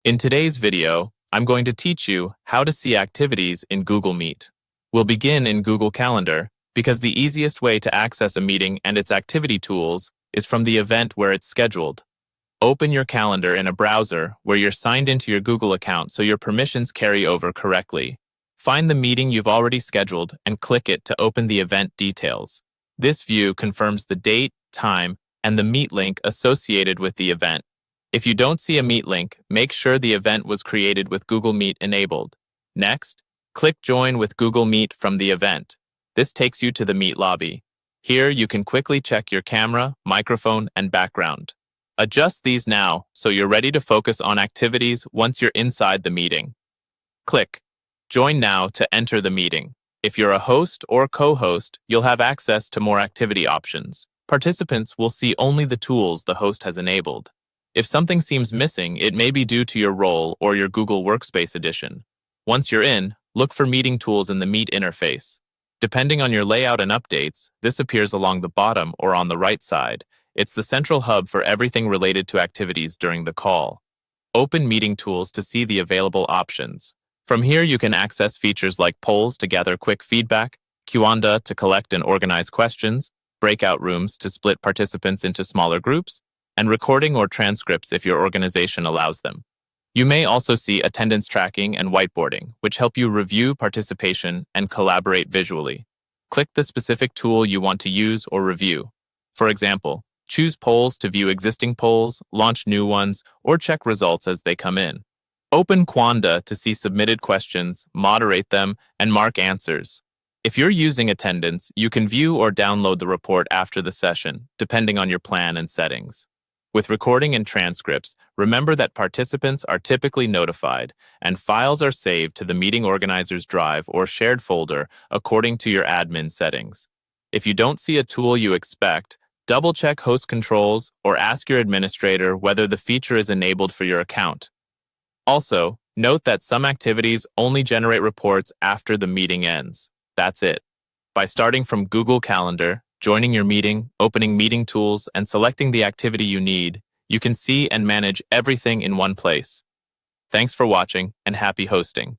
In today's video, I'm going to teach you how to see activities in Google Meet. We'll begin in Google Calendar because the easiest way to access a meeting and its activity tools is from the event where it's scheduled. Open your calendar in a browser where you're signed into your Google account so your permissions carry over correctly. Find the meeting you've already scheduled and click it to open the event details. This view confirms the date, time, and the Meet link associated with the event. If you don't see a Meet link, make sure the event was created with Google Meet enabled. Next, click Join with Google Meet from the event. This takes you to the Meet lobby. Here, you can quickly check your camera, microphone, and background. Adjust these now so you're ready to focus on activities once you're inside the meeting. Click Join Now to enter the meeting. If you're a host or co-host, you'll have access to more activity options. Participants will see only the tools the host has enabled. If something seems missing, it may be due to your role or your Google Workspace edition. Once you're in, look for meeting tools in the Meet interface. Depending on your layout and updates, this appears along the bottom or on the right side. It's the central hub for everything related to activities during the call. Open Meeting Tools to see the available options. From here, you can access features like polls to gather quick feedback, Q&A to collect and organize questions, breakout rooms to split participants into smaller groups, and recording or transcripts if your organization allows them. You may also see attendance tracking and whiteboarding, which help you review participation and collaborate visually. Click the specific tool you want to use or review. For example, choose polls to view existing polls, launch new ones, or check results as they come in. Open Q&A to see submitted questions, moderate them, and mark answers. If you're using attendance, you can view or download the report after the session, depending on your plan and settings. With recording and transcripts, remember that participants are typically notified, and files are saved to the meeting organizer's drive or shared folder according to your admin settings. If you don't see a tool you expect, double-check host controls or ask your administrator whether the feature is enabled for your account. Also, note that some activities only generate reports after the meeting ends. That's it. By starting from Google Calendar, joining your meeting, opening meeting tools, and selecting the activity you need, you can see and manage everything in one place. Thanks for watching, and happy hosting.